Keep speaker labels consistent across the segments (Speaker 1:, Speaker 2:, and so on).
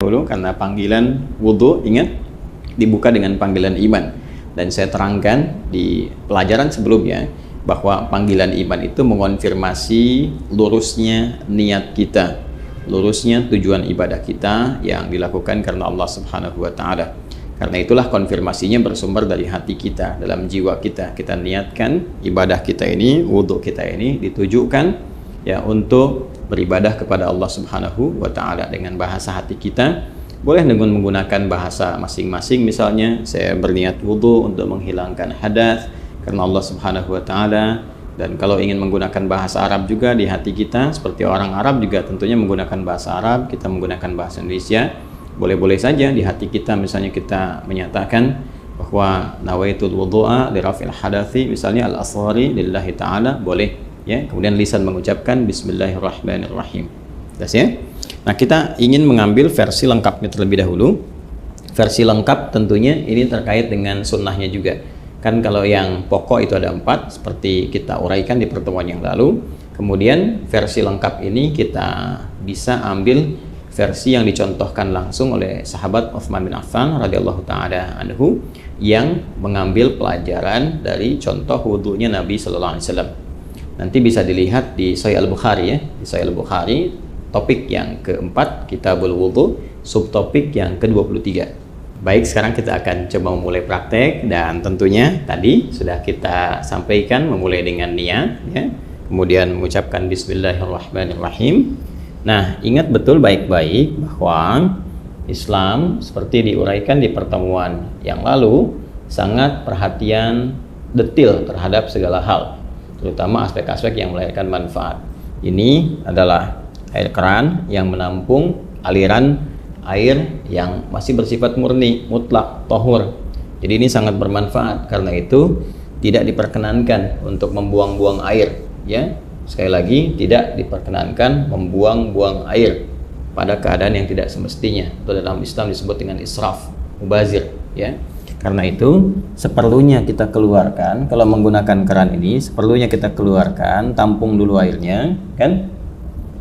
Speaker 1: dulu karena panggilan wudhu, ingat, dibuka dengan panggilan iman. Dan saya terangkan di pelajaran sebelumnya bahwa panggilan iman itu mengonfirmasi lurusnya niat kita, lurusnya tujuan ibadah kita yang dilakukan karena Allah Subhanahu wa Ta'ala. Karena itulah konfirmasinya bersumber dari hati kita, dalam jiwa kita. Kita niatkan ibadah kita ini, wudhu kita ini ditujukan ya untuk beribadah kepada Allah Subhanahu wa Ta'ala dengan bahasa hati kita. Boleh dengan menggunakan bahasa masing-masing, misalnya saya berniat wudhu untuk menghilangkan hadas karena Allah Subhanahu wa Ta'ala. Dan kalau ingin menggunakan bahasa Arab juga di hati kita, seperti orang Arab juga tentunya menggunakan bahasa Arab, kita menggunakan bahasa Indonesia, boleh-boleh saja di hati kita. Misalnya kita menyatakan bahwa nawaitul wudhu'a li raf'il hadathi, misalnya al-asghari lillahi ta'ala, boleh ya. Kemudian lisan mengucapkan bismillahirrahmanirrahim. Jelas ya? Nah, kita ingin mengambil versi lengkapnya terlebih dahulu. Versi lengkap tentunya ini terkait dengan sunnahnya juga. Kan kalau yang pokok itu ada 4, seperti kita uraikan di pertemuan yang lalu. Kemudian versi lengkap ini kita bisa ambil versi yang dicontohkan langsung oleh sahabat Utsman bin Affan radhiyallahu taala anhu, yang mengambil pelajaran dari contoh wudhunya Nabi sallallahu alaihi wasallam. Nanti bisa dilihat di Sahih Al-Bukhari ya, di Sahih Al-Bukhari topik yang keempat, Kitabul Wudhu, subtopik yang ke-23. Baik, sekarang kita akan coba memulai praktek, dan tentunya tadi sudah kita sampaikan memulai dengan niat ya, kemudian mengucapkan bismillahirrahmanirrahim. Nah, ingat betul baik-baik bahwa Islam seperti diuraikan di pertemuan yang lalu sangat perhatian detil terhadap segala hal, terutama aspek-aspek yang melahirkan manfaat. Ini adalah air keran yang menampung aliran air yang masih bersifat murni, mutlak, tahur. Jadi ini sangat bermanfaat, karena itu tidak diperkenankan untuk membuang-buang air ya. Sekali lagi, tidak diperkenankan membuang-buang air pada keadaan yang tidak semestinya. Itu dalam Islam disebut dengan israf, mubazir ya. Karena itu seperlunya kita keluarkan, kalau menggunakan keran ini seperlunya kita keluarkan, tampung dulu airnya kan.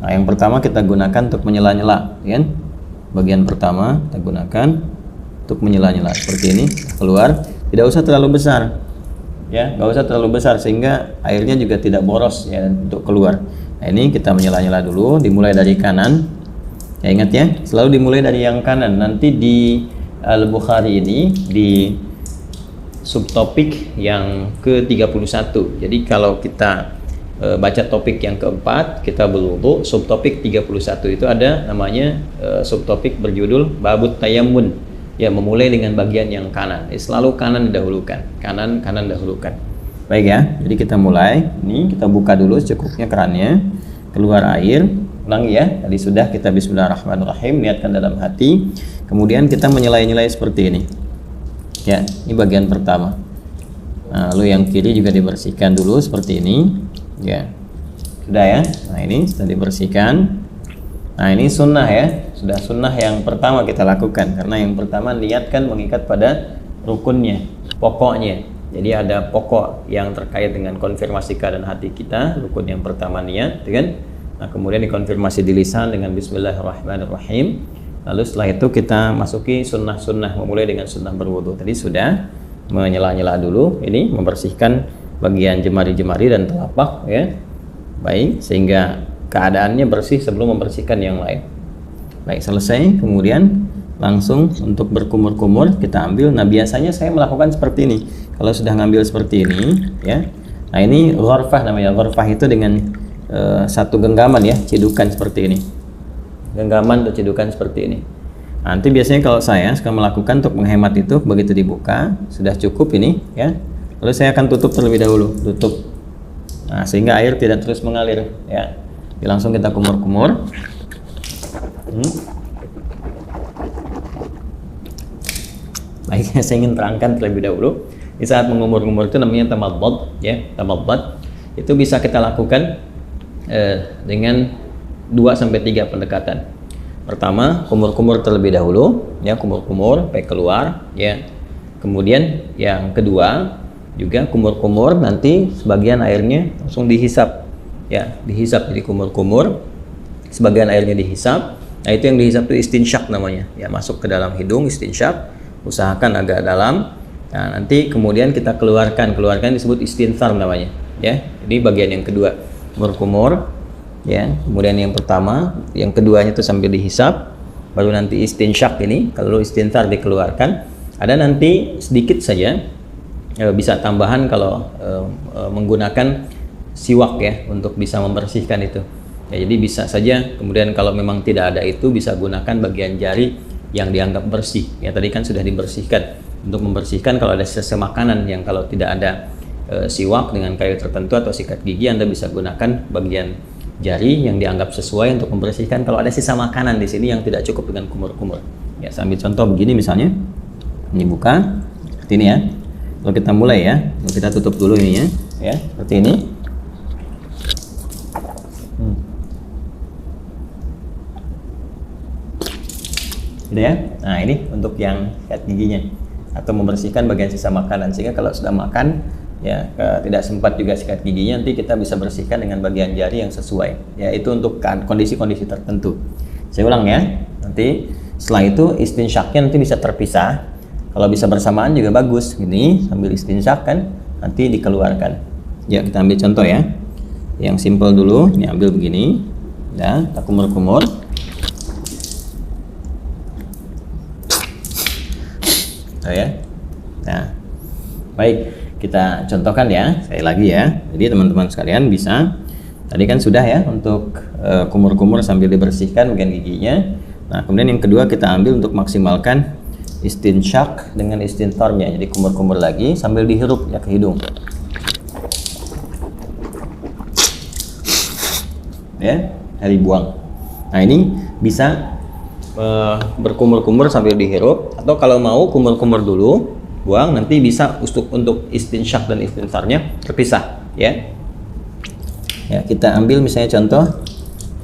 Speaker 1: Nah, yang pertama kita gunakan untuk menyela-nyela kan. Bagian pertama kita gunakan untuk menyela-nyela seperti ini, keluar, tidak usah terlalu besar ya, nggak usah terlalu besar sehingga airnya juga tidak boros ya untuk keluar. Nah, ini kita menyela-nyela dulu, dimulai dari kanan ya, ingat ya, selalu dimulai dari yang kanan. Nanti di Al-Bukhari ini di subtopik yang ke-31. Jadi kalau kita baca topik yang keempat, kita berwudu, subtopik 31 itu ada namanya subtopik berjudul Babut Tayammun ya, memulai dengan bagian yang kanan. Selalu kanan didahulukan, kanan dahulukan. Baik ya, jadi kita mulai. Ini kita buka dulu secukupnya kerannya, keluar air. Ulangi ya, tadi sudah kita bismillahirrahmanirrahim, niatkan dalam hati. Kemudian kita menyelai-nyelai seperti ini ya, ini bagian pertama. Nah, lalu yang kiri juga dibersihkan dulu seperti ini ya, sudah ya. Nah, ini sudah dibersihkan. Nah, ini sunnah ya, sudah sunnah yang pertama kita lakukan, karena yang pertama niatkan mengikat pada rukunnya, pokoknya. Jadi ada pokok yang terkait dengan konfirmasi keadaan hati kita. Rukun yang pertama niat kan. Nah, kemudian dikonfirmasi di lisan dengan bismillahirrahmanirrahim. Lalu setelah itu kita masuki sunnah-sunnah, memulai dengan sunnah berwudu. Tadi sudah menyela-nyela dulu, ini membersihkan bagian jemari-jemari dan telapak ya. Baik, sehingga keadaannya bersih sebelum membersihkan yang lain. Baik, selesai. Kemudian langsung untuk berkumur-kumur kita ambil. Nah, biasanya saya melakukan seperti ini. Kalau sudah ngambil seperti ini ya. Nah, ini ghurfah namanya. Ghurfah itu dengan satu genggaman ya, cidukan seperti ini. Genggaman atau cidukan seperti ini. Nanti biasanya kalau saya suka melakukan untuk menghemat itu, begitu dibuka sudah cukup ini ya. Lalu saya akan tutup terlebih dahulu, tutup. Nah, sehingga air tidak terus mengalir ya. Jadi langsung kita kumur-kumur. Baik, saya ingin terangkan terlebih dahulu. Di saat mengumur-ngumur itu namanya tamadhad ya, tamadhad. Itu bisa kita lakukan dengan 2-3 pendekatan. Pertama, kumur-kumur terlebih dahulu ya, kumur-kumur sampai keluar ya. Kemudian yang kedua juga kumur-kumur, nanti sebagian airnya langsung dihisap ya, dihisap. Jadi kumur-kumur, sebagian airnya dihisap, Nah, itu yang dihisap itu istinsyak namanya. Ya, masuk ke dalam hidung istinsyak, usahakan agak dalam. Nah, nanti kemudian kita keluarkan disebut istinthar namanya. Ya, ini bagian yang kedua, kumur-kumur. Ya, kemudian yang pertama, yang keduanya itu sambil dihisap, baru nanti istinsyak ini, kalau istinthar dikeluarkan. Ada nanti sedikit saja, bisa tambahan kalau menggunakan siwak ya untuk bisa membersihkan itu. Ya, jadi bisa saja. Kemudian kalau memang tidak ada itu, bisa gunakan bagian jari yang dianggap bersih. Ya, tadi kan sudah dibersihkan. Untuk membersihkan kalau ada sisa makanan yang kalau tidak ada siwak dengan kayu tertentu atau sikat gigi, Anda bisa gunakan bagian jari yang dianggap sesuai untuk membersihkan kalau ada sisa makanan di sini yang tidak cukup dengan kumur-kumur. Ya, saya ambil contoh begini misalnya. Ini buka seperti ini ya. Kalau kita mulai ya, kita tutup dulu ini ya, seperti ini. Gitu ya. Nah, ini untuk yang sikat giginya atau membersihkan bagian sisa makanan, sehingga kalau sudah makan ya tidak sempat juga sikat giginya, nanti kita bisa bersihkan dengan bagian jari yang sesuai. Ya, itu untuk kondisi-kondisi tertentu. Saya ulang ya. Nanti setelah itu istinsyaknya nanti bisa terpisah. Kalau bisa bersamaan juga bagus. Gini sambil istinsyak kan, nanti dikeluarkan. Ya, kita ambil contoh ya. Yang simple dulu. Ini ambil begini. Ya, kita kumur-kumur. Oh ya. Nah, baik. Kita contohkan ya, sekali lagi ya. Jadi teman-teman sekalian bisa, tadi kan sudah ya untuk kumur-kumur sambil dibersihkan bagian giginya. Nah, kemudian yang kedua kita ambil untuk maksimalkan istinsyak dengan istintharnya. Jadi kumur-kumur lagi sambil dihirup ya ke hidung. Ya, dari buang. Nah, ini bisa berkumur-kumur sambil dihirup, atau kalau mau kumur-kumur dulu buang, nanti bisa untuk istinsyak dan istintharnya terpisah ya. Ya, kita ambil misalnya contoh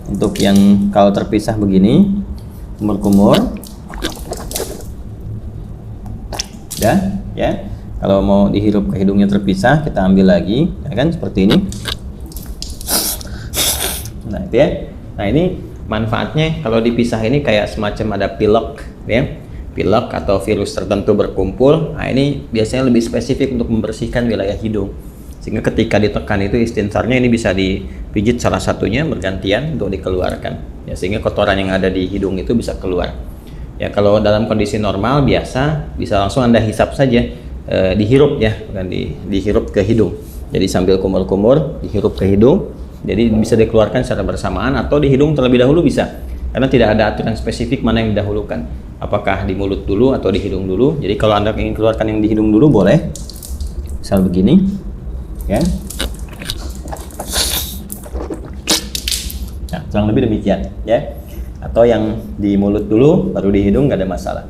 Speaker 1: untuk yang kalau terpisah begini, kumur-kumur ya. Kalau mau dihirup ke hidungnya terpisah, kita ambil lagi ya kan, seperti ini. Nah, itu ya. Nah, ini manfaatnya kalau dipisah ini kayak semacam ada pilek ya. Pilek atau virus tertentu berkumpul. Nah, ini biasanya lebih spesifik untuk membersihkan wilayah hidung, sehingga ketika ditekan itu istintharnya ini bisa dipijit salah satunya bergantian untuk dikeluarkan ya, sehingga kotoran yang ada di hidung itu bisa keluar ya. Kalau dalam kondisi normal biasa bisa langsung Anda hisap saja, dihirup ya, bukan dihirup ke hidung. Jadi sambil kumur-kumur dihirup ke hidung, jadi bisa dikeluarkan secara bersamaan atau di hidung terlebih dahulu bisa, karena tidak ada aturan spesifik mana yang didahulukan, apakah di mulut dulu atau di hidung dulu. Jadi kalau Anda ingin keluarkan yang di hidung dulu boleh, misal begini ya. Nah, kurang lebih demikian ya. Atau yang di mulut dulu baru di hidung, nggak ada masalah,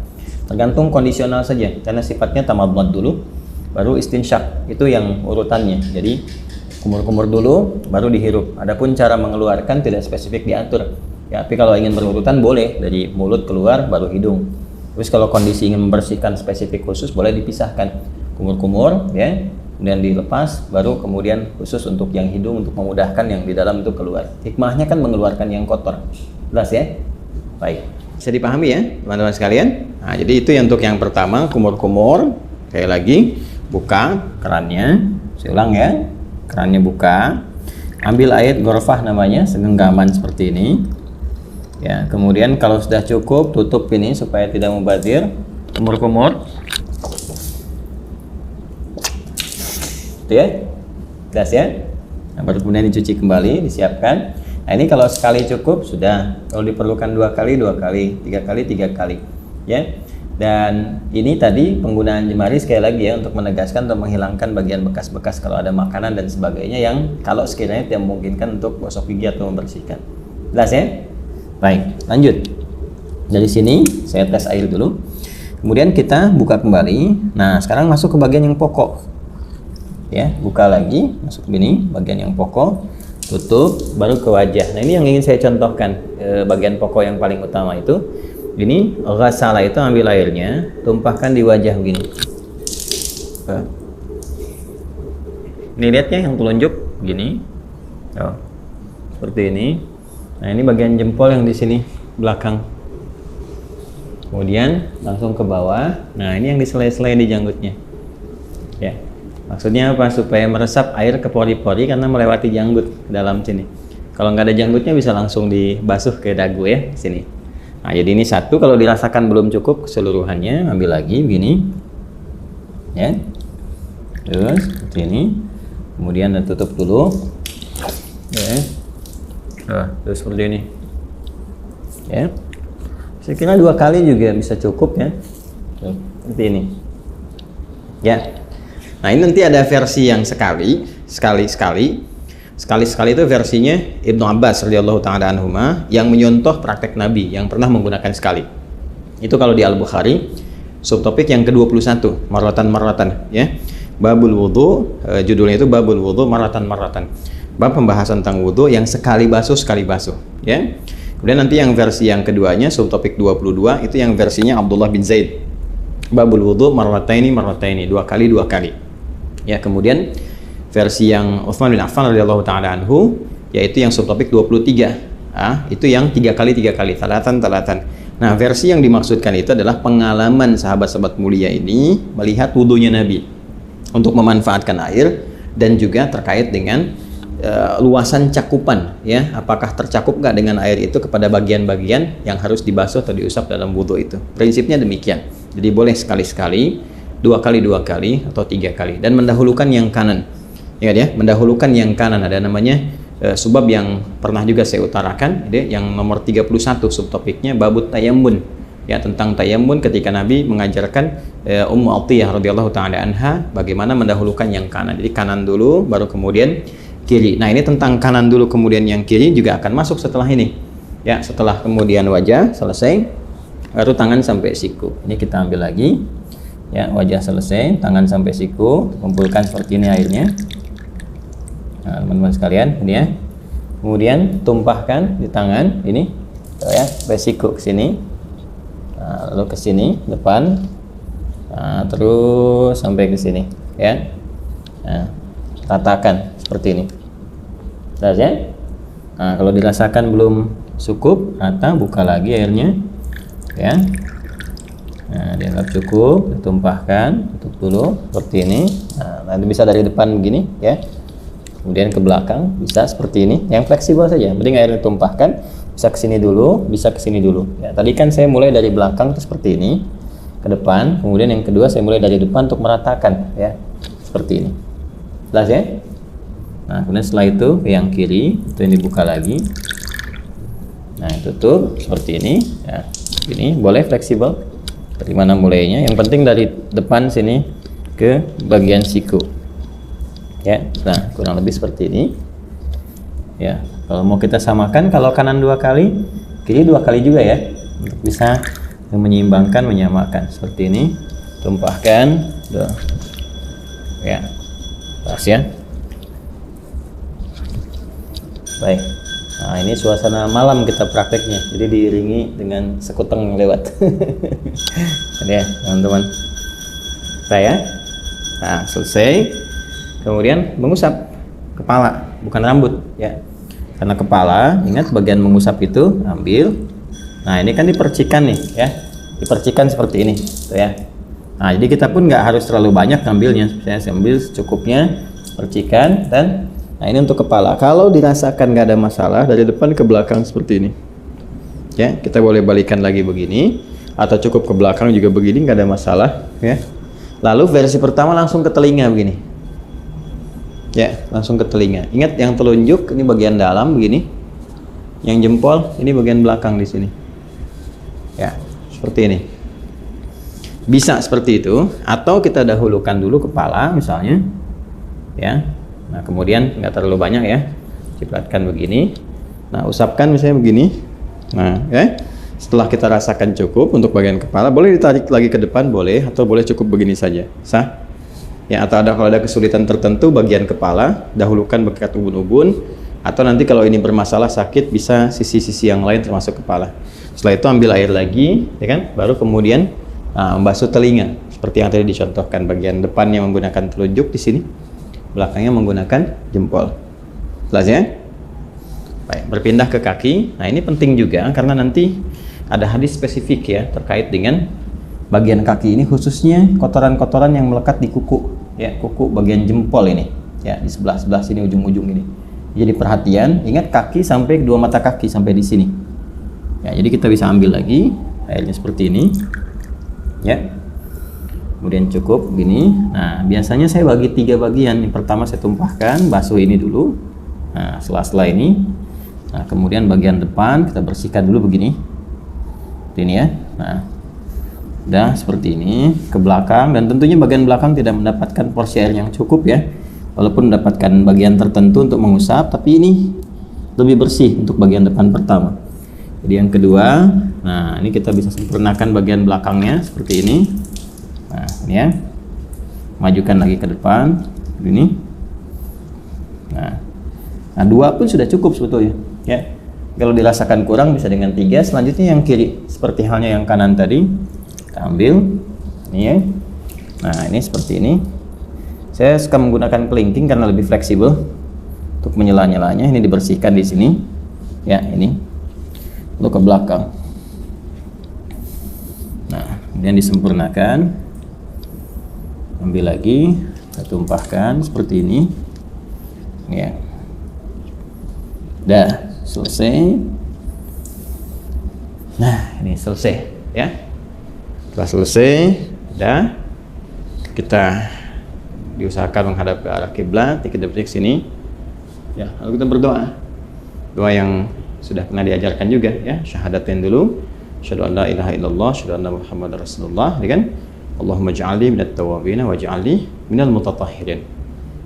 Speaker 1: tergantung kondisional saja, karena sifatnya tamadmad dulu baru istinsyak, itu yang urutannya. Jadi kumur-kumur dulu baru dihirup. Adapun cara mengeluarkan tidak spesifik diatur ya, tapi kalau ingin berurutan boleh dari mulut keluar baru hidung. Terus kalau kondisi ingin membersihkan spesifik khusus boleh dipisahkan, kumur-kumur ya, kemudian dilepas, baru kemudian khusus untuk yang hidung untuk memudahkan yang di dalam itu keluar. Hikmahnya kan mengeluarkan yang kotor. Jelas ya? Baik, bisa dipahami ya teman-teman sekalian. Nah, jadi itu untuk yang pertama, kumur-kumur. Sekali lagi, buka kerannya. Saya ulang ya, kerannya buka, ambil air gorfah namanya, segenggaman seperti ini ya. Kemudian kalau sudah cukup, tutup ini supaya tidak mubazir, kumur-kumur itu ya, jelas ya. Nah, baru kemudian dicuci kembali, disiapkan. Nah, ini kalau sekali cukup sudah, kalau diperlukan 2 kali 2 kali, 3 kali 3 kali ya. Dan ini tadi penggunaan jemari sekali lagi ya, untuk menegaskan atau menghilangkan bagian bekas-bekas kalau ada makanan dan sebagainya yang kalau sekiranya tidak memungkinkan untuk gosok gigi atau membersihkan. Jelas ya? Baik, lanjut. Dari sini saya tes air dulu. Kemudian kita buka kembali. Nah, sekarang masuk ke bagian yang pokok. Ya, buka lagi, masuk ke sini, bagian yang pokok, tutup, baru ke wajah. Nah, ini yang ingin saya contohkan, bagian pokok yang paling utama itu. Ini ghasala itu ambil airnya, tumpahkan di wajah begini. Ini lihatnya yang telunjuk begini. Oh, seperti ini. Nah, ini bagian jempol yang di sini belakang. Kemudian langsung ke bawah. Nah, ini yang diselai-selai di janggutnya. Ya. Maksudnya apa? Supaya meresap air ke pori-pori karena melewati janggut ke dalam sini. Kalau nggak ada janggutnya bisa langsung dibasuh ke dagu ya, sini. Nah, jadi ini satu, kalau dirasakan belum cukup keseluruhannya, ambil lagi begini. Ya. Terus seperti ini. Kemudian tutup dulu. Ya. Terus seperti ini. Ya. Saya kira 2 kali juga bisa cukup ya. Seperti ini. Ya. Nah, ini nanti ada versi yang sekali itu versinya Ibnu Abbas radhiyallahu taala anhuma yang menyontoh praktek Nabi yang pernah menggunakan sekali. Itu kalau di Al-Bukhari, subtopik yang ke-21, marratan ya. Babul wudu, judulnya itu Babul wudu marratan. Bab pembahasan tentang wudu yang sekali basuh ya. Kemudian nanti yang versi yang keduanya, subtopik 22, itu yang versinya Abdullah bin Zaid. Babul wudu marrataini, 2 kali. Ya, kemudian versi yang Utsman bin Affan radhiyallahu taala anhu, yaitu yang subtopik 23. Itu yang 3 kali, talatan. Nah, versi yang dimaksudkan itu adalah pengalaman sahabat-sahabat mulia ini melihat wudunya Nabi untuk memanfaatkan air, dan juga terkait dengan luasan cakupan ya, apakah tercakup nggak dengan air itu kepada bagian-bagian yang harus dibasuh atau diusap dalam wudhu itu. Prinsipnya demikian. Jadi boleh sekali-sekali, 2 kali atau 3 kali, dan mendahulukan yang kanan. Ingat ya, mendahulukan yang kanan. Ada namanya subab yang pernah juga saya utarakan, yang nomor 31 subtopiknya babut tayammun ya, tentang tayammun ketika Nabi mengajarkan Ummu Atiyah radhiyallahu taala anha bagaimana mendahulukan yang kanan. Jadi kanan dulu baru kemudian kiri. Nah, ini tentang kanan dulu kemudian yang kiri juga akan masuk setelah ini. Ya, setelah kemudian wajah selesai, baru tangan sampai siku. Ini kita ambil lagi. Ya, wajah selesai, tangan sampai siku, kumpulkan seperti ini airnya. Nah, teman-teman sekalian, ini ya. Kemudian tumpahkan di tangan ini, ya, sampai siku ke sini. Nah, lalu ke sini depan. Nah, terus sampai ke sini, ya. Nah, ratakan seperti ini. Jelas ya? Nah, kalau dirasakan belum cukup, rata, buka lagi airnya, ya. Nah, dianggap cukup, ditumpahkan, tutup dulu seperti ini. Nah, nanti bisa dari depan begini, ya. Kemudian ke belakang bisa seperti ini, yang fleksibel saja. Penting airnya ditumpahkan, bisa ke sini dulu, bisa ke sini dulu. Ya, tadi kan saya mulai dari belakang itu seperti ini, ke depan. Kemudian yang kedua saya mulai dari depan untuk meratakan, ya, seperti ini. Jelas ya? Nah, kemudian setelah itu ke yang kiri, itu yang dibuka lagi. Nah, tutup seperti ini, ya. Ini boleh fleksibel. Dari mana mulainya? Yang penting dari depan sini ke bagian siku. Ya, nah kurang lebih seperti ini. Ya, kalau mau kita samakan, kalau kanan 2 kali, kiri 2 kali juga ya, untuk bisa menyeimbangkan, menyamakan seperti ini. Tumpahkan, ya, pas ya. Baik. Nah, ini suasana malam kita prakteknya, jadi diiringi dengan sekuteng lewat. Ya, teman-teman. Saya, nah selesai. Kemudian mengusap kepala, bukan rambut, ya. Karena kepala, ingat bagian mengusap itu ambil. Nah, ini kan dipercikan nih, ya. Dipercikan seperti ini, tuh ya. Nah, jadi kita pun nggak harus terlalu banyak ngambilnya. Saya ambil secukupnya, percikan, dan nah ini untuk kepala. Kalau dirasakan nggak ada masalah, dari depan ke belakang seperti ini. Ya, kita boleh balikan lagi begini, atau cukup ke belakang juga begini, nggak ada masalah. Ya. Lalu versi pertama langsung ke telinga begini. Ya, langsung ke telinga. Ingat yang telunjuk ini bagian dalam begini, yang jempol ini bagian belakang di sini. Ya, seperti ini. Bisa seperti itu, atau kita dahulukan dulu kepala misalnya. Ya. Nah, kemudian nggak terlalu banyak ya, cipratkan begini. Nah, usapkan misalnya begini. Nah, ya, setelah kita rasakan cukup untuk bagian kepala, boleh ditarik lagi ke depan, boleh, atau boleh cukup begini saja, sah. Ya, atau kalau ada kesulitan tertentu bagian kepala, dahulukan bekat ubun-ubun, atau nanti kalau ini bermasalah sakit bisa sisi-sisi yang lain termasuk kepala. Setelah itu ambil air lagi, ya kan, baru kemudian membasuh telinga, seperti yang tadi dicontohkan. Bagian depannya menggunakan telunjuk di sini, belakangnya menggunakan jempol. Jelas ya? Baik. berpindah ke kaki. Nah, ini penting juga karena nanti ada hadis spesifik ya terkait dengan bagian kaki ini, khususnya kotoran-kotoran yang melekat di kuku ya, kuku bagian jempol ini ya, di sebelah sini, ujung-ujung ini. Jadi perhatian, ingat kaki sampai kedua mata kaki sampai di sini ya. Jadi kita bisa ambil lagi airnya seperti ini ya, kemudian cukup gini. Nah, biasanya saya bagi 3 bagian. Yang pertama saya tumpahkan, basuh ini dulu. Nah, setelah ini, nah kemudian bagian depan kita bersihkan dulu begini, ini ya. Nah, udah seperti ini ke belakang, dan tentunya bagian belakang tidak mendapatkan porsi air yang cukup ya, walaupun mendapatkan bagian tertentu untuk mengusap, tapi ini lebih bersih untuk bagian depan pertama. Jadi yang kedua, nah ini kita bisa sempurnakan bagian belakangnya seperti ini. Nah, ini ya, majukan lagi ke depan ini. Nah, 2 pun sudah cukup sebetulnya ya. Kalau dirasakan kurang bisa dengan 3. Selanjutnya yang kiri, seperti halnya yang kanan tadi, kita ambil ini ya. Nah, ini seperti ini. Saya suka menggunakan kelingking karena lebih fleksibel untuk menyela-nyelanya. Ini dibersihkan di sini ya, ini lalu ke belakang. Nah, kemudian disempurnakan, ambil lagi, kita tumpahkan seperti ini ya. Dah selesai. Nah, ini selesai ya. Setelah selesai, dah, kita diusahakan menghadap ke arah kiblat, kita berdiri sini ya, lalu kita berdoa. Doa yang sudah pernah diajarkan juga ya, syahadatain dulu, asyhadu an la ilaha illallah, asyhadu anna muhammadar rasulullah, ya kan? Allahumma ja'alni minat tawabin wa ja'alni minal mutatahhirin.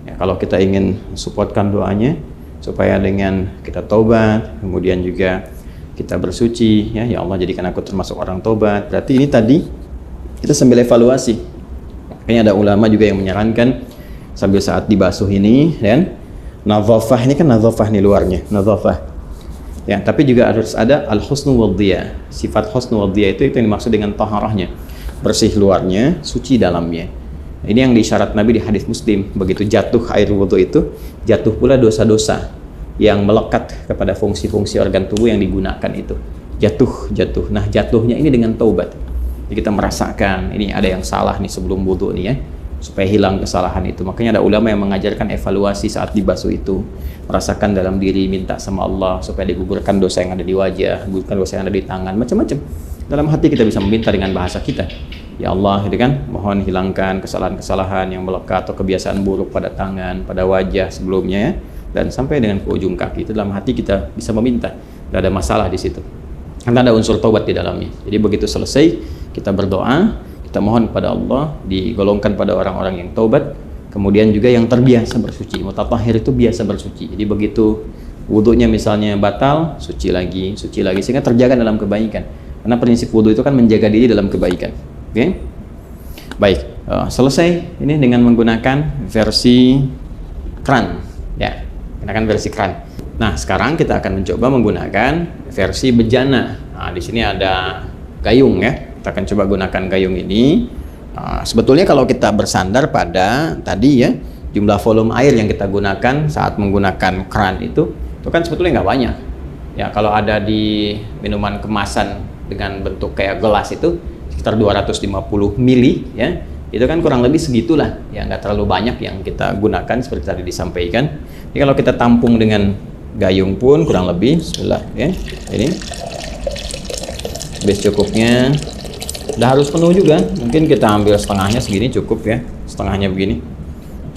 Speaker 1: Ya, kalau kita ingin supportkan doanya supaya dengan kita taubat, kemudian juga kita bersuci ya, ya Allah jadikan aku termasuk orang taubat. Berarti ini tadi kita sambil evaluasi. Makanya ada ulama juga yang menyarankan sambil saat dibasuh ini, dan nadhafah ini kan nadhafah nih luarnya, nadhafah. Ya, tapi juga harus ada al-husnu wadhiya. Sifat husnu wadhiya itu yang dimaksud dengan taharahnya. Bersih luarnya, suci dalamnya. Ini yang disyarat Nabi di hadis Muslim. Begitu jatuh air wudhu itu, jatuh pula dosa-dosa yang melekat kepada fungsi-fungsi organ tubuh yang digunakan itu. Jatuh. Nah, jatuhnya ini dengan taubat. Jadi kita merasakan ini ada yang salah nih sebelum wudhu nih ya, supaya hilang kesalahan itu. Makanya ada ulama yang mengajarkan evaluasi saat dibasuh itu, merasakan dalam diri, minta sama Allah supaya digugurkan dosa yang ada di wajah, gugurkan dosa yang ada di tangan, macam-macam. Dalam hati kita bisa meminta dengan bahasa kita, ya Allah, gitu kan, mohon hilangkan kesalahan-kesalahan yang melekat atau kebiasaan buruk pada tangan, pada wajah sebelumnya ya, dan sampai dengan ke ujung kaki. Itu dalam hati kita bisa meminta, tidak ada masalah di situ, karena ada unsur taubat di dalamnya. Jadi begitu selesai kita berdoa, kita mohon kepada Allah, digolongkan pada orang-orang yang taubat, kemudian juga yang terbiasa bersuci. Mutatahhir itu biasa bersuci. Jadi begitu wudunya misalnya batal, suci lagi, sehingga terjaga dalam kebaikan. Karena prinsip wudu itu kan menjaga diri dalam kebaikan. Oke? Baik, selesai ini dengan menggunakan versi kran. Ya, gunakan versi kran. Nah, sekarang kita akan mencoba menggunakan versi bejana. Nah, di sini ada gayung ya. Kita akan coba gunakan gayung ini. Sebetulnya kalau kita bersandar pada tadi ya, jumlah volume air yang kita gunakan saat menggunakan kran itu kan sebetulnya nggak banyak. Ya, kalau ada di minuman kemasan dengan bentuk kayak gelas itu sekitar 250 mili ya, itu kan kurang lebih segitulah ya, nggak terlalu banyak yang kita gunakan seperti tadi disampaikan. Jadi kalau kita tampung dengan gayung pun kurang lebih, bismillah ya, ini base cukupnya. Udah harus penuh juga, mungkin kita ambil setengahnya, segini cukup ya, setengahnya begini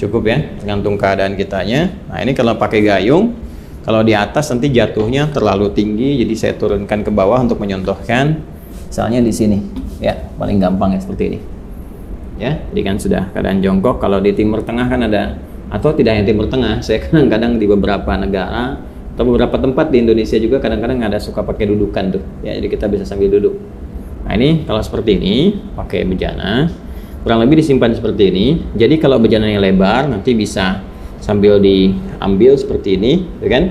Speaker 1: cukup ya, tergantung keadaan kitanya. Nah, ini kalau pakai gayung, kalau di atas nanti jatuhnya terlalu tinggi, jadi saya turunkan ke bawah untuk menyontohkan, misalnya di sini ya, paling gampang ya seperti ini ya. Jadi kan sudah keadaan jongkok. Kalau di Timur Tengah kan ada, atau tidak hanya Timur Tengah, saya kadang-kadang di beberapa negara atau beberapa tempat di Indonesia juga kadang-kadang ada suka pakai dudukan tuh ya, jadi kita bisa sambil duduk. Nah, ini kalau seperti ini pakai bejana, kurang lebih disimpan seperti ini. Jadi kalau bejananya lebar nanti bisa sambil diambil seperti ini, ya kan?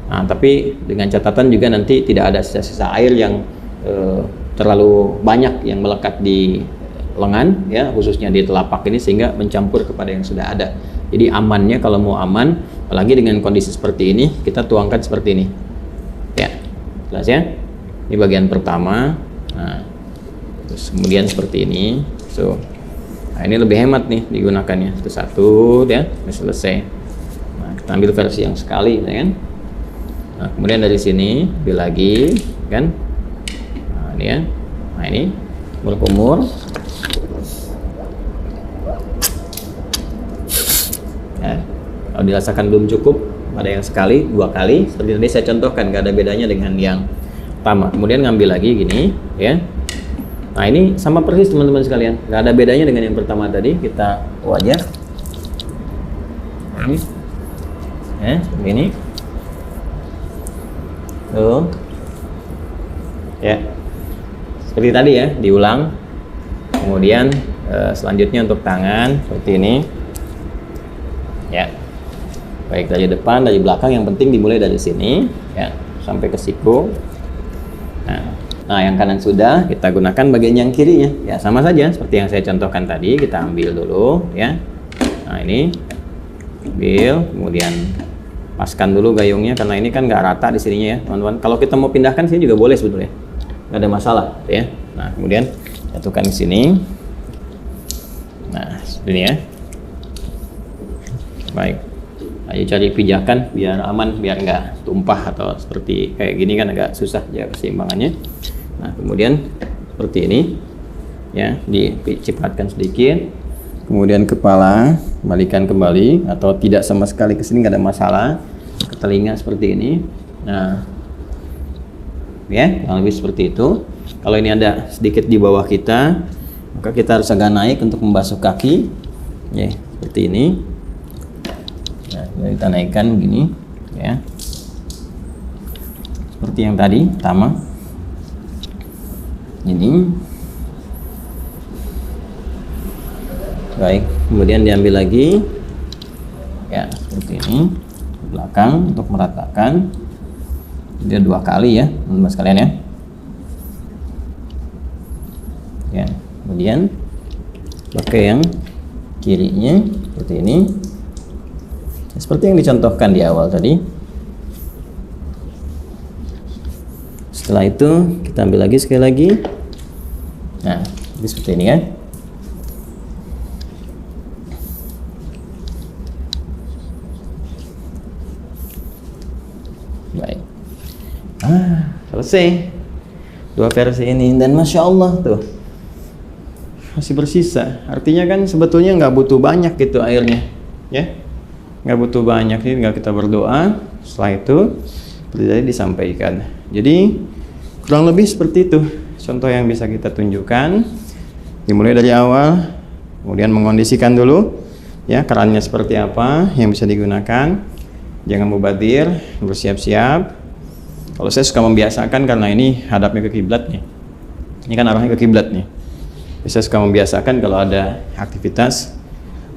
Speaker 1: Nah, tapi dengan catatan juga nanti tidak ada sisa-sisa air yang terlalu banyak yang melekat di lengan ya, khususnya di telapak ini, sehingga mencampur kepada yang sudah ada. Jadi amannya kalau mau aman, apalagi dengan kondisi seperti ini, kita tuangkan seperti ini Jelas ya? Ini bagian pertama. Nah, terus kemudian seperti ini. So, nah ini lebih hemat nih digunakannya. Itu satu, ya, ini selesai. Nah, kita ambil versi yang sekali, ya kan? Nah, kemudian dari sini ambil lagi, kan? Nah, ini ya. Nah, ini kumur-kumur. Ya, kalau dirasakan belum cukup, ada yang sekali, 2 kali. Seperti tadi saya contohkan, nggak ada bedanya dengan yang pertama. Kemudian ngambil lagi gini, ya. Nah, ini sama persis teman-teman sekalian, nggak ada bedanya dengan yang pertama tadi. Kita wajah ini, ya, begini. Tuh, ya, seperti tadi ya, diulang. Kemudian selanjutnya untuk tangan seperti ini, ya. Baik dari depan, dari belakang, yang penting dimulai dari sini, ya, sampai ke siku. Nah, yang kanan sudah, kita gunakan bagian yang kirinya. Ya, sama saja seperti yang saya contohkan tadi. Kita ambil dulu, ya. Nah, ini ambil, kemudian paskan dulu gayungnya karena ini kan nggak rata di sininya ya, teman-teman. Kalau kita mau pindahkan sini juga boleh sebetulnya, nggak ada masalah, ya. Nah, kemudian jatuhkan di sini. Nah, seperti ini ya. Baik. Ayo cari pijakan biar aman, biar nggak tumpah atau seperti kayak gini kan agak susah ya keseimbangannya. Nah, kemudian seperti ini, ya, dicipratkan sedikit. Kemudian kepala kembalikan kembali atau tidak sama sekali ke sini, nggak ada masalah. Ke telinga seperti ini. Nah, ya, kurang lebih seperti itu. Kalau ini ada sedikit di bawah kita, maka kita harus agak naik untuk membasuh kaki, ya, seperti ini. Nah, kita naikkan begini, ya, seperti yang tadi pertama. Ini baik, kemudian diambil lagi, ya, seperti ini ke belakang untuk meratakan. Dia 2 kali ya, teman-teman sekalian ya. Ya, kemudian pakai yang kirinya seperti ini. Seperti yang dicontohkan di awal tadi. Setelah itu kita ambil lagi sekali lagi. Nah, ini seperti ini kan. Baik. Selesai. 2 versi ini dan masya Allah tuh masih bersisa. Artinya kan sebetulnya nggak butuh banyak gitu airnya, ya. Nggak butuh banyak, tinggal kita berdoa. Setelah itu seperti tadi disampaikan. Jadi kurang lebih seperti itu contoh yang bisa kita tunjukkan. Dimulai dari awal, kemudian mengondisikan dulu, ya, kerannya seperti apa yang bisa digunakan. Jangan mubadir, bersiap-siap. Kalau saya suka membiasakan karena ini hadapnya ke kiblat nih. Ini kan arahnya ke kiblat nih. Saya suka membiasakan kalau ada aktivitas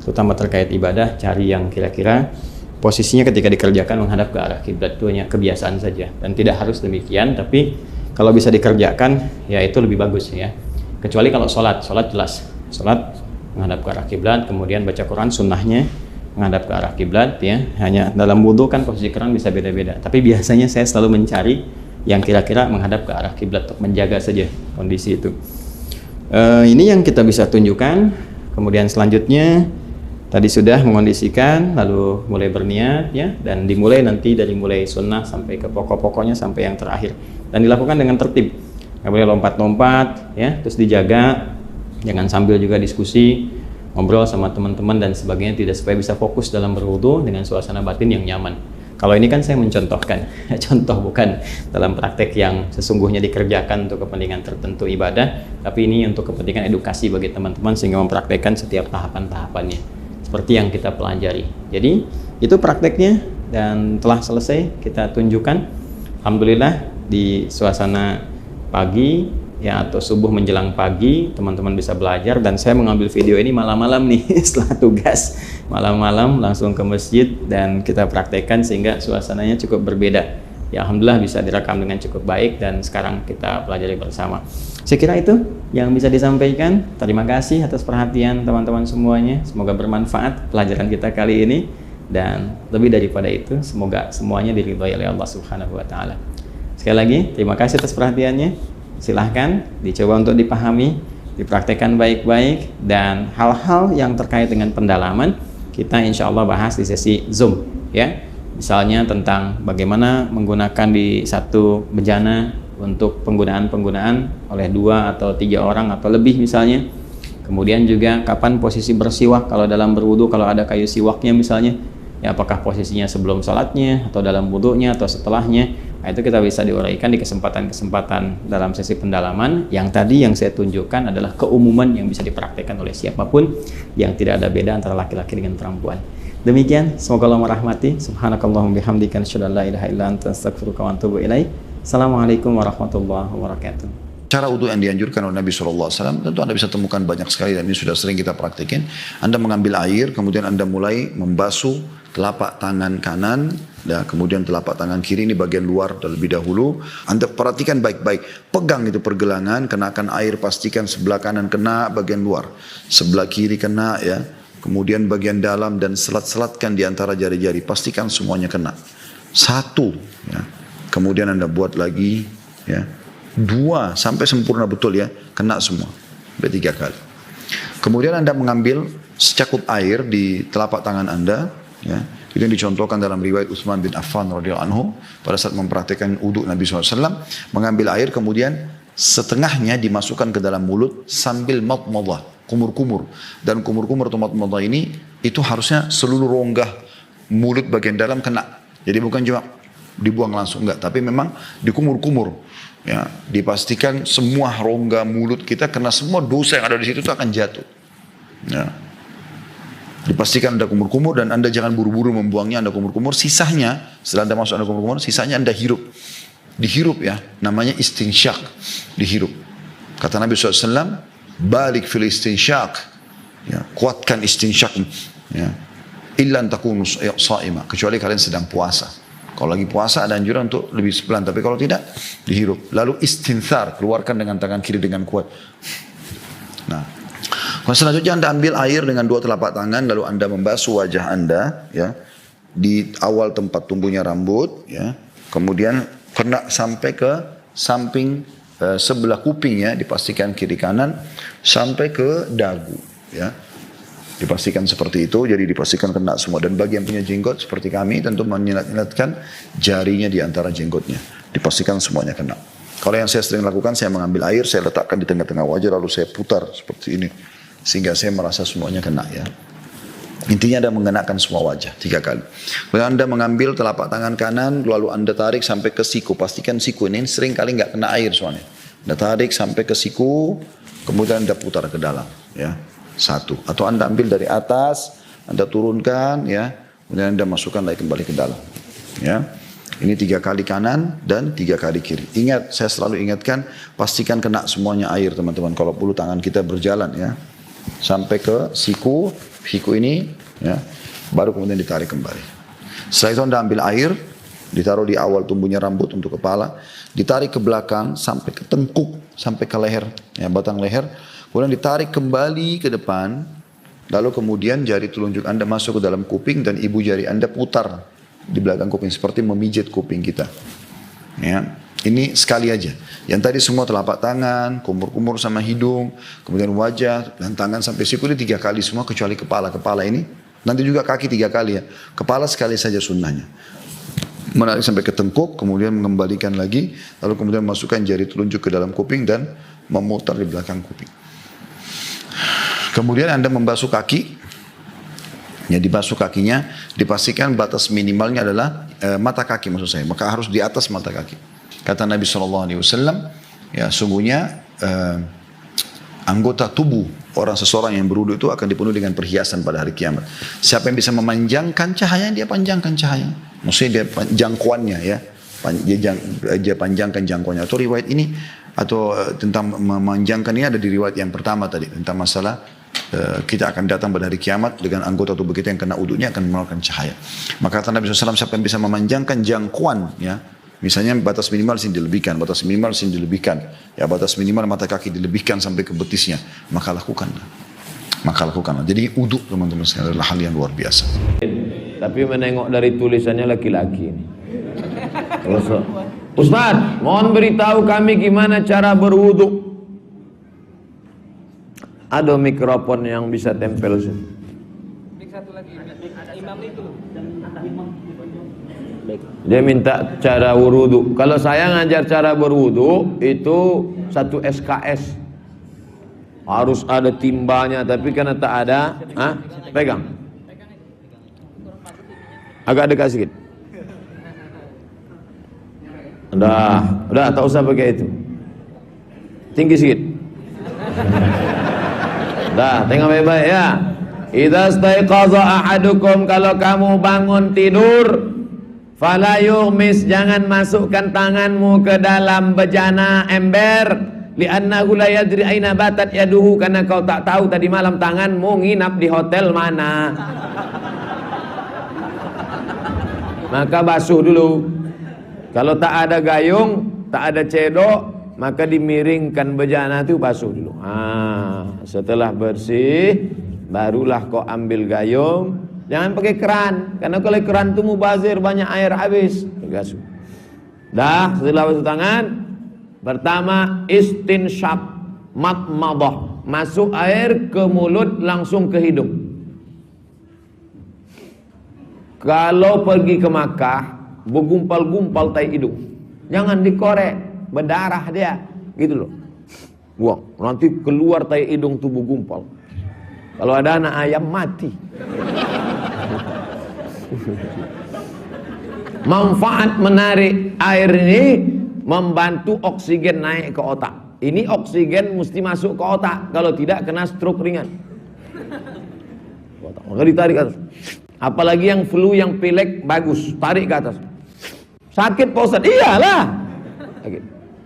Speaker 1: terutama terkait ibadah, cari yang kira-kira posisinya ketika dikerjakan menghadap ke arah kiblat. Itu hanya kebiasaan saja dan tidak harus demikian, tapi kalau bisa dikerjakan ya itu lebih bagus ya. Kecuali kalau sholat jelas, sholat menghadap ke arah kiblat, kemudian baca Quran sunnahnya menghadap ke arah kiblat ya. Hanya dalam wudhu kan posisi keran bisa beda-beda, tapi biasanya saya selalu mencari yang kira-kira menghadap ke arah kiblat untuk menjaga saja kondisi itu. Ini yang kita bisa tunjukkan. Kemudian selanjutnya tadi sudah mengondisikan, lalu mulai berniat ya, dan dimulai nanti dari mulai sunnah sampai ke pokok-pokoknya sampai yang terakhir, dan dilakukan dengan tertib, nggak boleh lompat-lompat ya, terus dijaga, jangan sambil juga diskusi, ngobrol sama teman-teman dan sebagainya, tidak, supaya bisa fokus dalam berwudu dengan suasana batin yang nyaman. Kalau ini kan saya mencontohkan, contoh bukan dalam praktek yang sesungguhnya dikerjakan untuk kepentingan tertentu ibadah, tapi ini untuk kepentingan edukasi bagi teman-teman sehingga mempraktekkan setiap tahapan-tahapannya seperti yang kita pelajari. Jadi itu prakteknya dan telah selesai kita tunjukkan. Alhamdulillah di suasana pagi ya, atau subuh menjelang pagi, teman-teman bisa belajar, dan saya mengambil video ini malam-malam nih setelah tugas, malam-malam langsung ke masjid dan kita praktekkan sehingga suasananya cukup berbeda ya. Alhamdulillah bisa direkam dengan cukup baik dan sekarang kita pelajari bersama. Saya kira itu yang bisa disampaikan. Terima kasih atas perhatian teman-teman semuanya, semoga bermanfaat pelajaran kita kali ini, dan lebih daripada itu semoga semuanya diridhoi oleh Allah Subhanahu wa taala. Sekali lagi, terima kasih atas perhatiannya. Silahkan dicoba untuk dipahami, dipraktekkan baik-baik, dan hal-hal yang terkait dengan pendalaman kita insya Allah bahas di sesi Zoom ya. Misalnya tentang bagaimana menggunakan di satu bejana untuk penggunaan oleh 2 atau 3 orang atau lebih misalnya. Kemudian juga kapan posisi bersiwak kalau dalam berwudu, kalau ada kayu siwaknya misalnya, ya apakah posisinya sebelum sholatnya atau dalam wudunya atau setelahnya. Nah, itu kita bisa diuraikan di kesempatan-kesempatan dalam sesi pendalaman. Yang tadi yang saya tunjukkan adalah keumuman yang bisa dipraktekkan oleh siapapun, yang tidak ada beda antara laki-laki dengan perempuan. Demikian, semoga Allah merahmati. Subhanakallahumma bihamdika asyhadu an la ilaha illa anta astaghfiruka wa atubu ilaik. Assalamualaikum warahmatullahi wabarakatuh.
Speaker 2: Cara wudhu yang dianjurkan oleh Nabi SAW, tentu Anda bisa temukan banyak sekali dan ini sudah sering kita praktikin. Anda mengambil air, kemudian Anda mulai membasuh telapak tangan kanan, dan kemudian telapak tangan kiri, ini bagian luar terlebih dahulu. Anda perhatikan baik-baik, pegang itu pergelangan, kenakan air, pastikan sebelah kanan kena, bagian luar. Sebelah kiri kena ya, kemudian bagian dalam dan selat-selatkan di antara jari-jari, pastikan semuanya kena. 1, ya. Kemudian Anda buat lagi, ya. 2 sampai sempurna betul ya, kena semua. Sampai 3 kali. Kemudian Anda mengambil secakup air di telapak tangan Anda, ya. Itu yang dicontohkan dalam riwayat Utsman bin Affan radhiyallahu anhu pada saat mempraktikkan wudu Nabi SAW, mengambil air kemudian setengahnya dimasukkan ke dalam mulut sambil madmadah, kumur-kumur. Dan kumur-kumur atau madmadah ini itu harusnya seluruh rongga mulut bagian dalam kena. Jadi bukan cuma dibuang langsung, enggak, tapi memang dikumur-kumur. Ya, dipastikan semua rongga mulut kita, karena semua dosa yang ada di situ itu akan jatuh. Ya. Dipastikan Anda kumur-kumur dan Anda jangan buru-buru membuangnya. Anda kumur-kumur, sisanya setelah Anda masuk Anda kumur-kumur, sisanya Anda hirup. Dihirup ya, namanya istinsyak, dihirup. Kata Nabi SAW, balik fil istinsyak, ya, kuatkan istinsyak, ya. Illa takunu sha'ima, kecuali kalian sedang puasa. Kalau lagi puasa ada anjuran untuk lebih pelan, tapi kalau tidak dihirup. Lalu istinthar, keluarkan dengan tangan kiri dengan kuat. Nah, selanjutnya Anda ambil air dengan 2 telapak tangan, lalu Anda membasuh wajah Anda, ya, di awal tempat tumbuhnya rambut, ya. Kemudian kena sampai ke samping sebelah kuping, ya, dipastikan kiri kanan sampai ke dagu, ya. Dipastikan seperti itu, jadi dipastikan kena semua. Dan bagi yang punya jenggot seperti kami, tentu menyilat-nyilatkan jarinya di antara jenggotnya. Dipastikan semuanya kena. Kalau yang saya sering lakukan, saya mengambil air, saya letakkan di tengah-tengah wajah, lalu saya putar seperti ini. Sehingga saya merasa semuanya kena ya. Intinya Anda mengenakan semua wajah 3 kali. Kemudian Anda mengambil telapak tangan kanan, lalu Anda tarik sampai ke siku. Pastikan siku ini sering kali nggak kena air soalnya. Anda tarik sampai ke siku, kemudian Anda putar ke dalam. Ya. 1. Atau Anda ambil dari atas, Anda turunkan, ya, kemudian Anda masukkan lagi kembali ke dalam. Ya. Ini 3 kali kanan dan 3 kali kiri. Ingat, saya selalu ingatkan, pastikan kena semuanya air teman-teman. Kalau perlu tangan kita berjalan ya, sampai ke siku ini, ya, baru kemudian ditarik kembali. Setelah itu Anda ambil air, ditaruh di awal tumbuhnya rambut untuk kepala, ditarik ke belakang sampai ke tengkuk, sampai ke leher, ya, batang leher. Kemudian ditarik kembali ke depan, lalu kemudian jari telunjuk Anda masuk ke dalam kuping dan ibu jari Anda putar di belakang kuping seperti memijit kuping kita. Ya, ini sekali aja. Yang tadi semua telapak tangan, kumur-kumur sama hidung, kemudian wajah dan tangan sampai siku, ini 3 kali semua kecuali kepala. Kepala ini nanti juga kaki 3 kali ya. Kepala sekali saja sunnahnya. Menarik sampai ke tengkuk, kemudian mengembalikan lagi, lalu kemudian masukkan jari telunjuk ke dalam kuping dan memutar di belakang kuping. Kemudian Anda membasuh kaki, ya, dibasuh kakinya, dipastikan batas minimalnya adalah mata kaki maksud saya, maka harus di atas mata kaki. Kata Nabi SAW, ya, sungguhnya anggota tubuh seseorang yang berwudu itu akan dipenuhi dengan perhiasan pada hari kiamat. Siapa yang bisa memanjangkan cahaya, dia panjangkan cahaya. Maksudnya dia jangkauannya, ya, dia panjangkan jangkauannya. Atau riwayat ini atau tentang memanjangkan ini ada di riwayat yang pertama tadi tentang masalah kita akan datang pada hari kiamat dengan anggota tubuh kita yang kena wudunya akan mengeluarkan cahaya. Maka kata Nabi SAW, siapa yang bisa memanjangkan jangkauan, ya, misalnya batas minimal sini dilebihkan, batas minimal sini dilebihkan, ya, batas minimal mata kaki dilebihkan sampai ke betisnya, maka lakukanlah. Jadi wudu teman-teman sekalian adalah hal yang luar biasa.
Speaker 3: Tapi menengok dari tulisannya laki-laki. Kalau Ustaz, mohon beritahu kami gimana cara berwudu. Ada mikrofon yang bisa tempel sini. Satu lagi, imam itu. Dia minta cara berwudu. Kalau saya ngajar cara berwudu itu satu SKS. Harus ada timbanya, tapi karena tak ada, pegang. Agak dekat sedikit. Udah, tak usah pakai itu. Tinggi sedikit. Dah, tengok baik-baik ya. Idza staiqaza ahadukum, kalau kamu bangun tidur, fala yughmis, jangan masukkan tanganmu ke dalam bejana ember, li'annahu la yadri aina batat yaduhu, karena kau tak tahu tadi malam tanganmu nginap di hotel mana. Maka basuh dulu. Kalau tak ada gayung, tak ada cedok, maka dimiringkan bejana itu, basuh dulu. Setelah bersih, barulah kau ambil gayung. Jangan pakai keran, karena kalau keran itu mubazir, banyak air habis. Basuh. Dah, setelah basuh tangan, pertama istinsyaq, madmadah, masuk air ke mulut langsung ke hidung. Kalau pergi ke Makkah, bergumpal-gumpal tai hidung, jangan dikorek, berdarah dia, gitu loh. Buang, nanti keluar tai hidung tubuh gumpal. Kalau ada anak ayam mati. Manfaat menarik air ini membantu oksigen naik ke otak. Ini oksigen mesti masuk ke otak, kalau tidak kena stroke ringan. Maka ditarik ke atas. Apalagi yang flu, yang pilek, bagus, tarik ke atas. Sakit Pak Ustaz? Iyalah.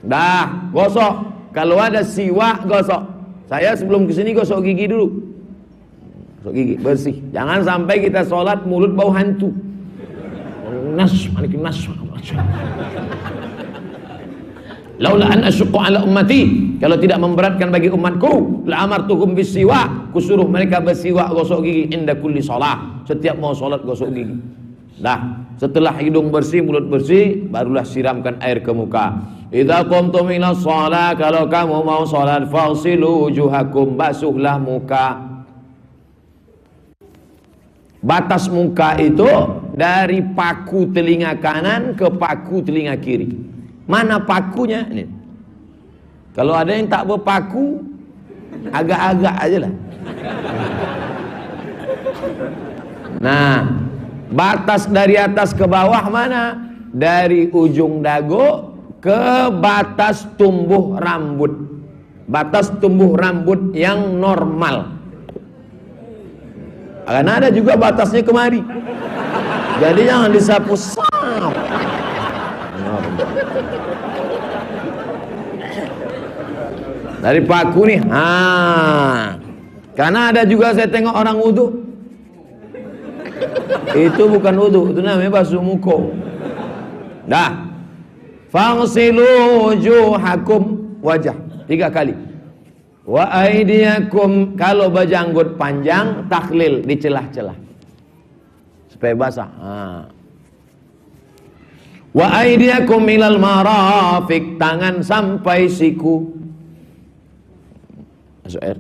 Speaker 3: Dah, gosok. Kalau ada siwak, gosok. Saya sebelum kesini gosok gigi dulu. Gosok gigi, bersih. Jangan sampai kita sholat mulut bau hantu. Laula an asyqa ala ummati, kalau tidak memberatkan bagi umatku, la amartuhum bisiwak, kusuruh mereka bersiwak, gosok gigi inda kulli shalah, setiap mau salat gosok gigi. Dah, setelah hidung bersih, mulut bersih, barulah siramkan air ke muka. Idza qumtum ila shalah, kalau kamu mau salat, faghsilu wujuhakum, basuhlah muka. Batas muka itu dari paku telinga kanan ke paku telinga kiri. Mana pakunya? Ini. Kalau ada yang tak berpaku, agak-agak aja lah. Nah, batas dari atas ke bawah mana? Dari ujung dagu ke batas tumbuh rambut. Batas tumbuh rambut yang normal. Karena ada juga batasnya kemari. Jadi jangan disapu sap. Dari paku nih, karena ada juga saya tengok orang wudu, itu bukan wudu, itu namanya basuh muka. Dah, faghsilu wujuhakum, wajah 3 kali. Wa aydiyakum, kalau berjanggut panjang, takhlil di celah-celah supaya basah. Wa aydiyakum ilal marafiq, tangan sampai siku. Masuk air.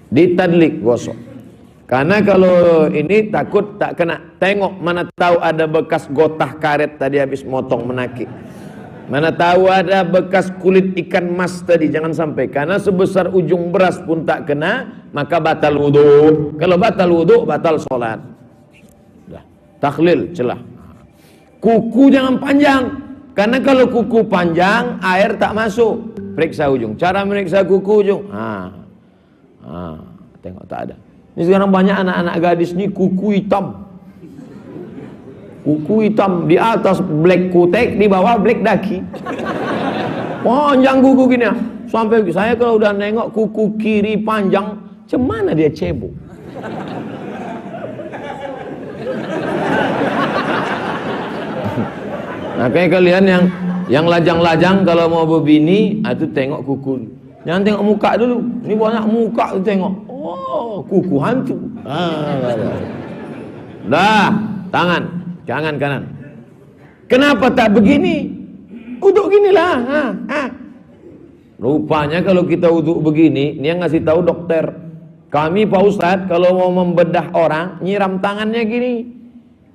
Speaker 3: Ditadlik, gosok. Karena kalau ini takut tak kena. Tengok, mana tahu ada bekas gotah karet tadi habis motong menakik. Mana tahu ada bekas kulit ikan mas tadi, jangan sampai. Karena sebesar ujung beras pun tak kena, maka batal wudu. Kalau batal wudu, batal sholat. Takhlil, celah. Kuku jangan panjang, karena kalau kuku panjang air tak masuk. Periksa ujung. Cara meriksa kuku ujung. Tengok tak ada. Ini sekarang banyak anak-anak gadis ni kuku hitam. Kuku hitam, di atas black kutek, di bawah black daki. Panjang kuku gini ya. Sampai saya kalau udah nengok kuku kiri panjang, cemana dia cebok. Makanya kalian yang lajang-lajang kalau mau berbini, itu tengok kuku. Jangan tengok muka dulu. Ini banyak muka tu tengok. Oh, kuku hantu. Dah, tangan kanan. Kenapa tak begini? uduk ginilah. Rupanya kalau kita uduk begini, dia ngasih tahu dokter, kami Pak Ustadz kalau mau membedah orang, nyiram tangannya gini.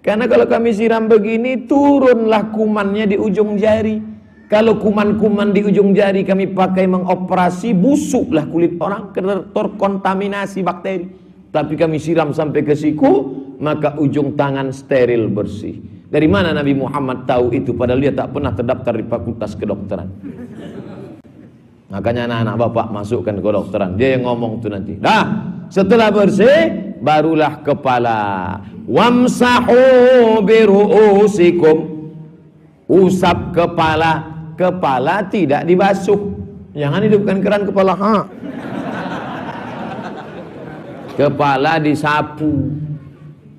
Speaker 3: Karena kalau kami siram begini, turunlah kumannya di ujung jari. Kalau kuman-kuman di ujung jari kami pakai mengoperasi, busuklah kulit orang, terkontaminasi bakteri. Tapi kami siram sampai ke siku, maka ujung tangan steril bersih. Dari mana Nabi Muhammad tahu itu? Padahal dia tak pernah terdaftar di fakultas kedokteran. Makanya anak-anak bapak masukkan ke kedokteran. Dia yang ngomong tuh nanti. Dah, setelah bersih, barulah kepala. Wamsahu biru'usikum. Usap kepala. Kepala tidak dibasuh. Jangan hidupkan keran kepala. Kepala disapu.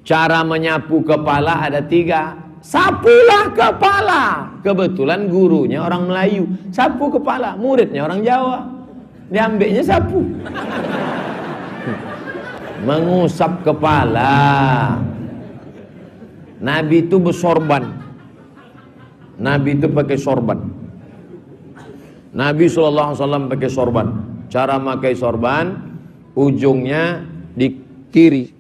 Speaker 3: Cara menyapu kepala ada 3. Sapulah kepala. Kebetulan gurunya orang Melayu, sapu kepala. Muridnya orang Jawa, diambilnya sapu. Mengusap kepala. Nabi itu bersorban. Nabi itu pakai sorban. Nabi SAW pakai sorban. Cara pakai sorban, ujungnya di kiri.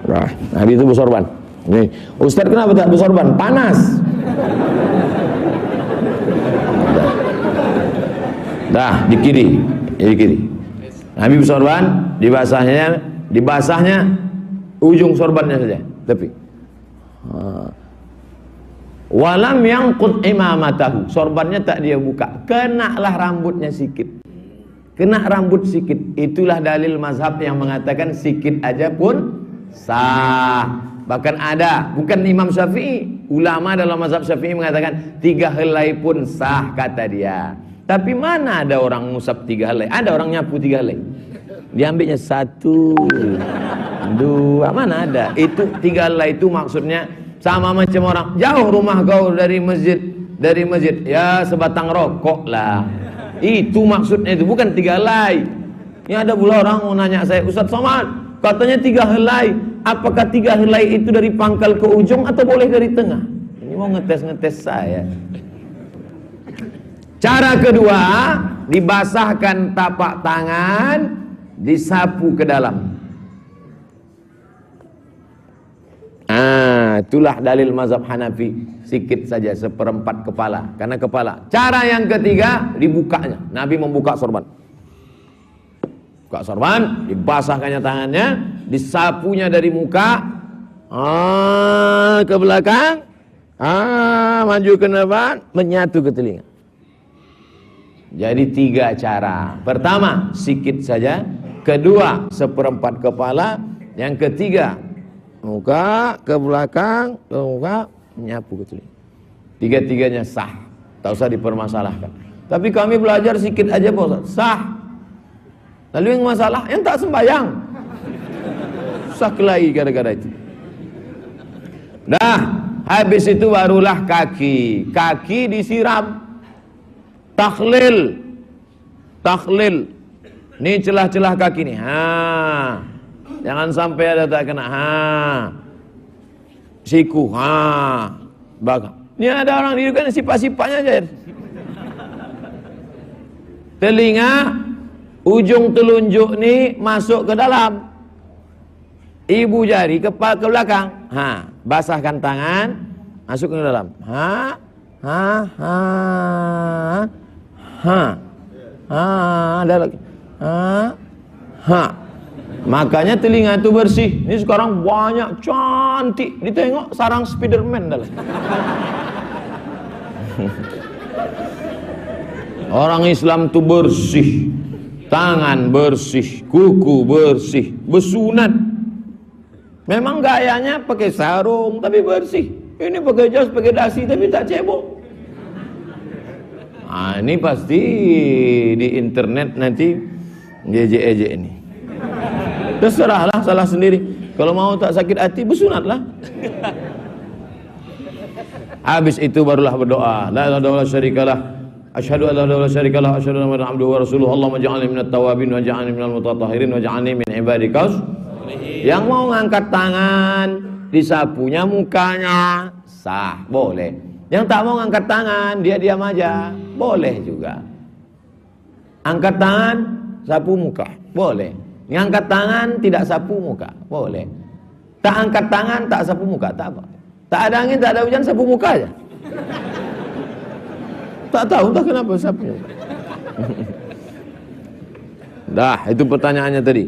Speaker 3: Nah, Nabi itu bersorban. Nih, Ustaz kenapa tak bersorban? Panas. Dah, di kiri, di kiri. Nabi bersorban, dibasahnya ujung sorbannya saja, tepi. Walam yangqut imamatahu, sorbannya tak dia buka, kenalah rambutnya sikit. Kena rambut sikit, itulah dalil mazhab yang mengatakan sikit aja pun sah. Bahkan ada, bukan Imam Syafi'i, ulama dalam mazhab Syafi'i mengatakan 3 helai pun sah, kata dia. Tapi mana ada orang ngusap 3 helai? Ada orang nyapu 3 helai. Diambilnya 1, 2, mana ada? Itu 3 helai itu maksudnya sama macam orang jauh rumah kau dari masjid, ya sebatang rokok lah. Itu maksudnya, itu bukan 3 helai. Ini ada pula orang mau nanya saya, Ustaz Somad, katanya 3 helai. Apakah 3 helai itu dari pangkal ke ujung atau boleh dari tengah? Ini mau ngetes saya. Cara kedua, dibasahkan tapak tangan, disapu ke dalam. Itulah dalil mazhab Hanafi, sikit saja 1/4 kepala, karena kepala. Cara yang ketiga, dibukanya. Nabi membuka sorban. Buka sorban, dibasahkannya tangannya, disapunya dari muka, ke belakang, maju ke depan, menyatu ke telinga. Jadi 3 cara. Pertama, sikit saja. Kedua, 1/4 kepala. Yang ketiga, muka ke belakang, ke muka, menyapu ke telinga. 3-tiganya sah, tak usah dipermasalahkan. Tapi kami belajar sikit aja Pak Ustaz, sah. Lalu yang masalah, yang tak sembahyang, sah kelahi gara-gara itu. Dah, habis itu barulah kaki. Kaki disiram. Takhlil. Ini celah-celah kaki nih. Jangan sampai ada tak kena. Siku. Belakang. Ini ada orang dihidupkan sifat-sifatnya aja. Telinga, ujung telunjuk nih masuk ke dalam. Ibu jari kepala ke belakang. Basahkan tangan, masuk ke dalam. Ada lagi. Makanya telinga itu bersih. Ini sekarang banyak cantik. Ditengok sarang Spiderman dalam. Orang Islam itu bersih. Tangan bersih, kuku bersih, bersunat. Memang gayanya pakai sarung tapi bersih. Ini pakai jas, pakai dasi tapi tak cebok. Ini pasti di internet nanti ejek-ejek ini. Terserahlah, salah sendiri. Kalau mau tak sakit hati, bersunatlah. Habis itu barulah berdoa. La ilaha illallah syarikalah. Asyhadu an la ilaha illallah syarika lahu, asyhadu anna Muhammadan abduhu wa rasuluhu. Allahumma ij'alni minat tawabin wa ij'alni minal mutatahhirin wa ij'alni min ibadikash. Yang mau ngangkat tangan, disapunya mukanya, sah, boleh. Yang tak mau ngangkat tangan, dia diam aja, boleh juga. Angkat tangan, sapu muka, boleh. Ngangkat tangan, tidak sapu muka, boleh. Tak angkat tangan, tak sapu muka, tak apa. Tak ada angin, tak ada hujan, sapu muka aja. Tak tahu entah kenapa sapunya. Dah, itu pertanyaannya tadi.